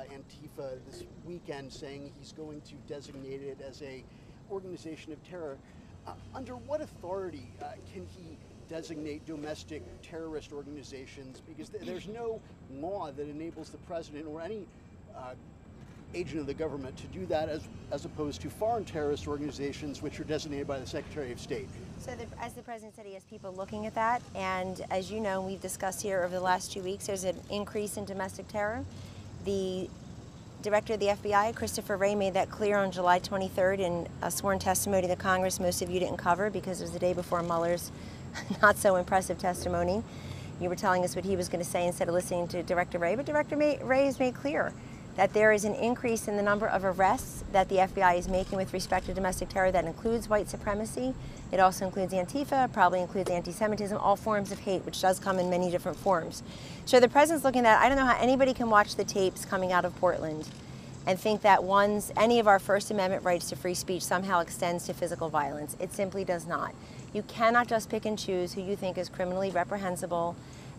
Antifa this weekend, saying he's going to designate it as a organization of terror. Under what authority can he designate domestic terrorist organizations? Because there's no law that enables the president or any agent of the government to do that, as opposed to foreign terrorist organizations, which are designated by the Secretary of State. So as the president said, he has people looking at that, and as you know, we've discussed here over the last 2 weeks, there's an increase in domestic terror. The director of the FBI, Christopher Wray, made that clear on July 23rd in a sworn testimony to Congress most of you didn't cover because it was the day before Mueller's not so impressive testimony. You were telling us what he was going to say instead of listening to Director Wray, but Director Wray has made clear that there is an increase in the number of arrests that the FBI is making with respect to domestic terror. That includes white supremacy. It also includes Antifa, probably includes anti-Semitism, all forms of hate, which does come in many different forms. So the president's looking at that. I don't know how anybody can watch the tapes coming out of Portland and think that any of our First Amendment rights to free speech somehow extends to physical violence. It simply does not. You cannot just pick and choose who you think is criminally reprehensible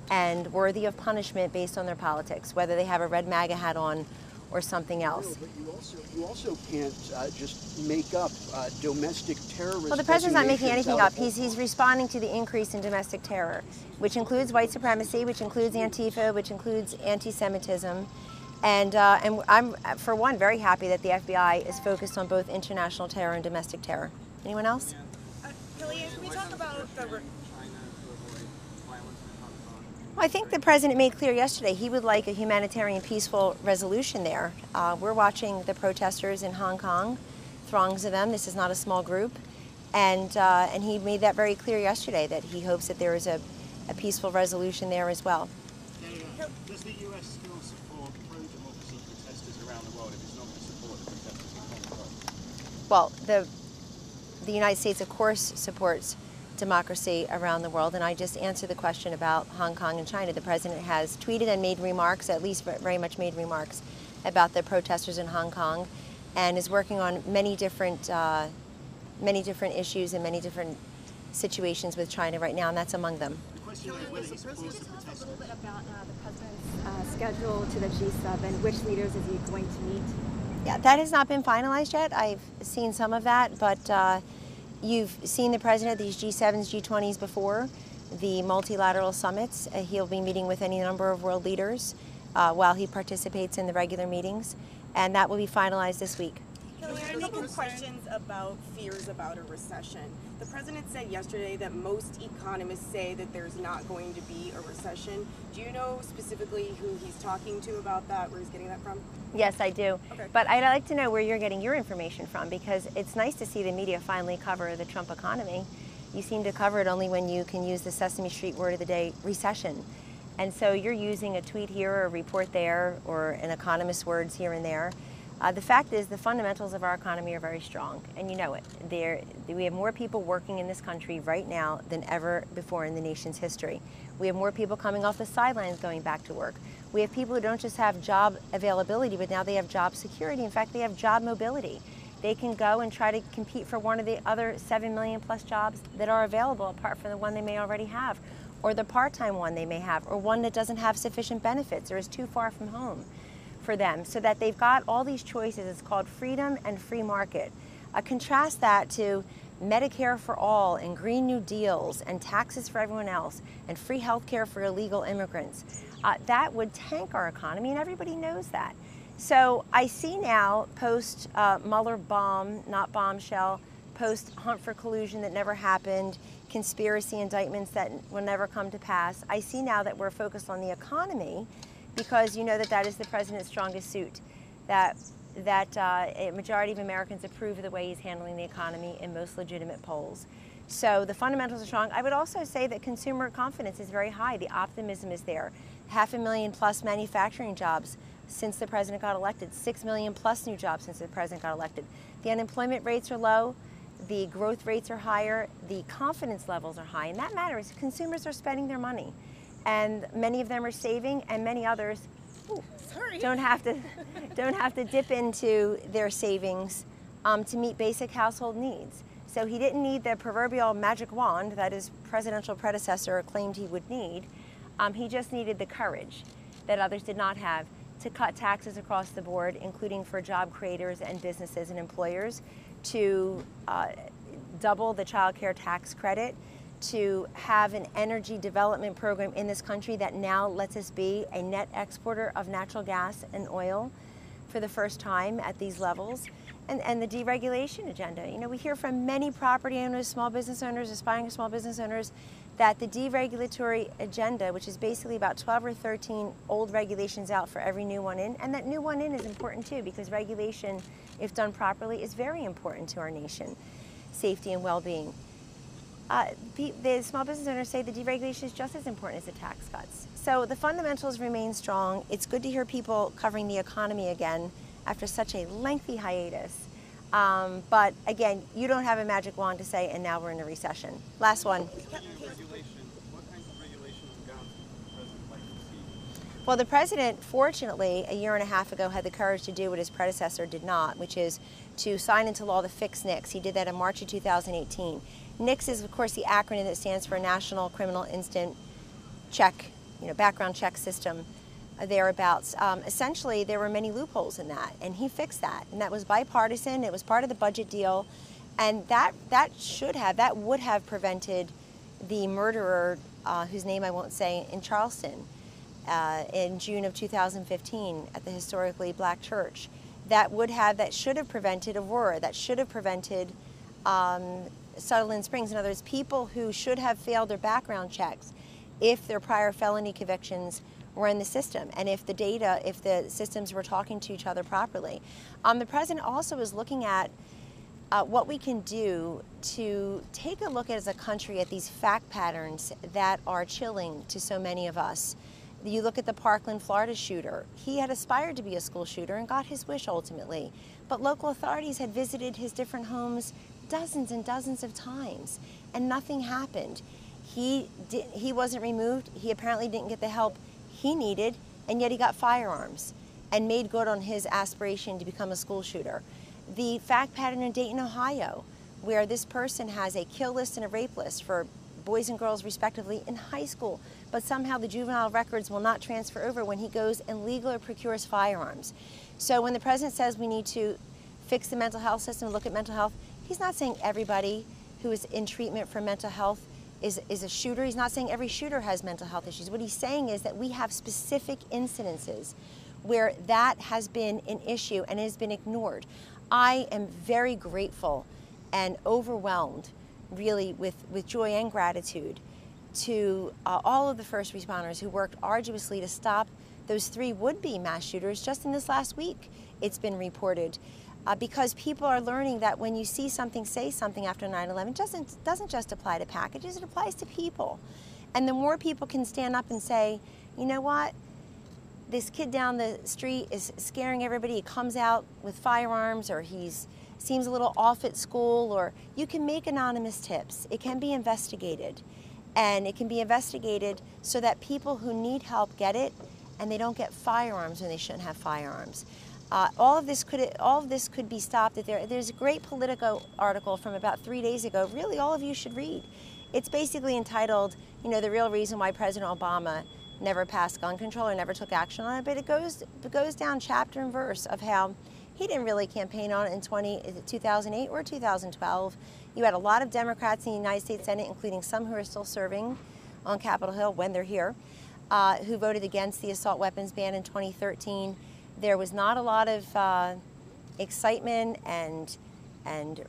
and worthy of punishment based on their politics, whether they have a red MAGA hat on or something else. No, but you also can't just make up domestic terrorist. Well, the president's not making anything up. He's responding to the increase in domestic terror, which includes white supremacy, which includes Antifa, which includes anti-Semitism. And I'm, for one, very happy that the FBI is focused on both international terror and domestic terror. Anyone else? Kellyanne, can we talk about the... Well, I think the president made clear yesterday he would like a humanitarian, peaceful resolution there. We're watching the protesters in Hong Kong, throngs of them. This is not a small group. And he made that very clear yesterday, that he hopes that there is a peaceful resolution there as well. Does the U.S. still support pro-democracy protesters around the world if it's not going to support the protesters in Hong Kong? Well, the United States, of course, supports democracy around the world, and I just answered the question about Hong Kong and China. The president has tweeted and made remarks, at least very much made remarks, about the protesters in Hong Kong, and is working on many different issues and many different situations with China right now, and that's among them. Can you talk a little bit about the president's schedule to the G7? Which leaders is he going to meet? Yeah, that has not been finalized yet. I've seen some of that, but you've seen the president at these G7s, G20s before, the multilateral summits. He'll be meeting with any number of world leaders while he participates in the regular meetings, and that will be finalized this week. Kellyanne, a couple questions about fears about a recession. The president said yesterday that most economists say that there's not going to be a recession. Do you know specifically who he's talking to about that, where he's getting that from? Yes, I do. Okay. But I'd like to know where you're getting your information from, because it's nice to see the media finally cover the Trump economy. You seem to cover it only when you can use the Sesame Street word of the day, recession. And so you're using a tweet here or a report there or an economist's words here and there. The fact is the fundamentals of our economy are very strong, and you know it. We have more people working in this country right now than ever before in the nation's history. We have more people coming off the sidelines going back to work. We have people who don't just have job availability, but now they have job security. In fact, they have job mobility. They can go and try to compete for one of the other 7 million plus jobs that are available apart from the one they may already have, or the part-time one they may have, or one that doesn't have sufficient benefits or is too far from home for them, so that they've got all these choices. It's called freedom and free market. Contrast that to Medicare for all and Green New Deals and taxes for everyone else and free health care for illegal immigrants. That would tank our economy, and everybody knows that. So I see now post Mueller bomb, not bombshell, post hunt for collusion that never happened, conspiracy indictments that will never come to pass. I see now that we're focused on the economy, because you know that is the president's strongest suit, that a majority of Americans approve of the way he's handling the economy in most legitimate polls. So the fundamentals are strong. I would also say that consumer confidence is very high. The optimism is there. 500,000 plus manufacturing jobs since the president got elected. 6 million plus new jobs since the president got elected. The unemployment rates are low. The growth rates are higher. The confidence levels are high. And that matters. Consumers are spending their money. And many of them are saving, and many others don't have to dip into their savings to meet basic household needs. So he didn't need the proverbial magic wand that his presidential predecessor claimed he would need. He just needed the courage that others did not have to cut taxes across the board, including for job creators and businesses and employers, to double the child care tax credit, to have an energy development program in this country that now lets us be a net exporter of natural gas and oil for the first time at these levels, and the deregulation agenda. You know, we hear from many property owners, small business owners, aspiring small business owners, that the deregulatory agenda, which is basically about 12 or 13 old regulations out for every new one in, and that new one in is important too, because regulation, if done properly, is very important to our nation, safety and well-being. The small business owners say the deregulation is just as important as the tax cuts. So the fundamentals remain strong. It's good to hear people covering the economy again after such a lengthy hiatus. But again, you don't have a magic wand to say, and now we're in a recession. Last one. What kinds of regulations and guns would the president like to see? Well, the president, fortunately, a year and a half ago had the courage to do what his predecessor did not, which is to sign into law the fix NICS. He did that in March of 2018. NICS is, of course, the acronym that stands for National Criminal Instant Check, background check system, thereabouts. Essentially, there were many loopholes in that, and he fixed that. And that was bipartisan. It was part of the budget deal, and that would have prevented the murderer, whose name I won't say, in Charleston in June of 2015 at the historically black church. That should have prevented Aurora. That should have prevented Sutherland Springs. In other words, people who should have failed their background checks if their prior felony convictions were in the system, and if the systems were talking to each other properly. The president also is looking at what we can do to take a look as a country at these fact patterns that are chilling to so many of us. You look at the Parkland, Florida shooter. He had aspired to be a school shooter and got his wish ultimately, but local authorities had visited his different homes dozens and dozens of times, and nothing happened. He wasn't removed. He apparently didn't get the help he needed, and yet he got firearms and made good on his aspiration to become a school shooter. The fact pattern in Dayton, Ohio, where this person has a kill list and a rape list for boys and girls respectively in high school, but somehow the juvenile records will not transfer over when he goes and legally procures firearms. So when the president says we need to fix the mental health system, look at mental health, he's not saying everybody who is in treatment for mental health is a shooter. He's not saying every shooter has mental health issues. What he's saying is that we have specific incidences where that has been an issue and has been ignored. I am very grateful and overwhelmed, really, with joy and gratitude to all of the first responders who worked arduously to stop those 3 would-be mass shooters just in this last week. It's been reported. Because people are learning that when you see something, say something after 9/11, doesn't just apply to packages, it applies to people. And the more people can stand up and say, you know what, this kid down the street is scaring everybody, he comes out with firearms, or seems a little off at school, or you can make anonymous tips. It can be investigated. And it can be investigated so that people who need help get it, and they don't get firearms when they shouldn't have firearms. All of this could be stopped. There's a great Politico article from about 3 days ago. Really, all of you should read. It's basically entitled, the real reason why President Obama never passed gun control or never took action on it. But it goes down chapter and verse of how he didn't really campaign on it in 2008 or 2012. You had a lot of Democrats in the United States Senate, including some who are still serving on Capitol Hill when they're here, who voted against the assault weapons ban in 2013. There was not a lot of excitement and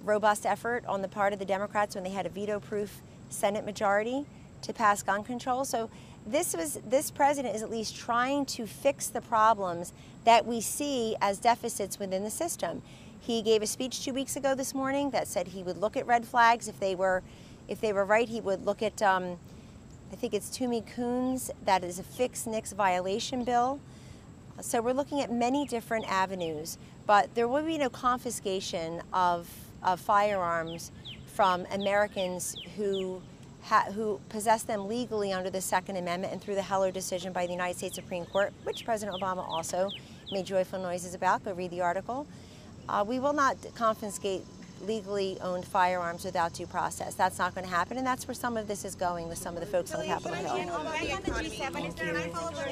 robust effort on the part of the Democrats when they had a veto-proof Senate majority to pass gun control. So this president is at least trying to fix the problems that we see as deficits within the system. He gave a speech 2 weeks ago this morning that said he would look at red flags if they were right. He would look at I think it's Toomey Coons, that is a fixed NICS violation bill. So we're looking at many different avenues, but there will be no confiscation of firearms from Americans who possess them legally under the Second Amendment and through the Heller decision by the United States Supreme Court, which President Obama also made joyful noises about. Go read the article. We will not confiscate legally owned firearms without due process. That's not going to happen, and that's where some of this is going with some of the folks on Capitol Hill. On the G7, is there an follow-up?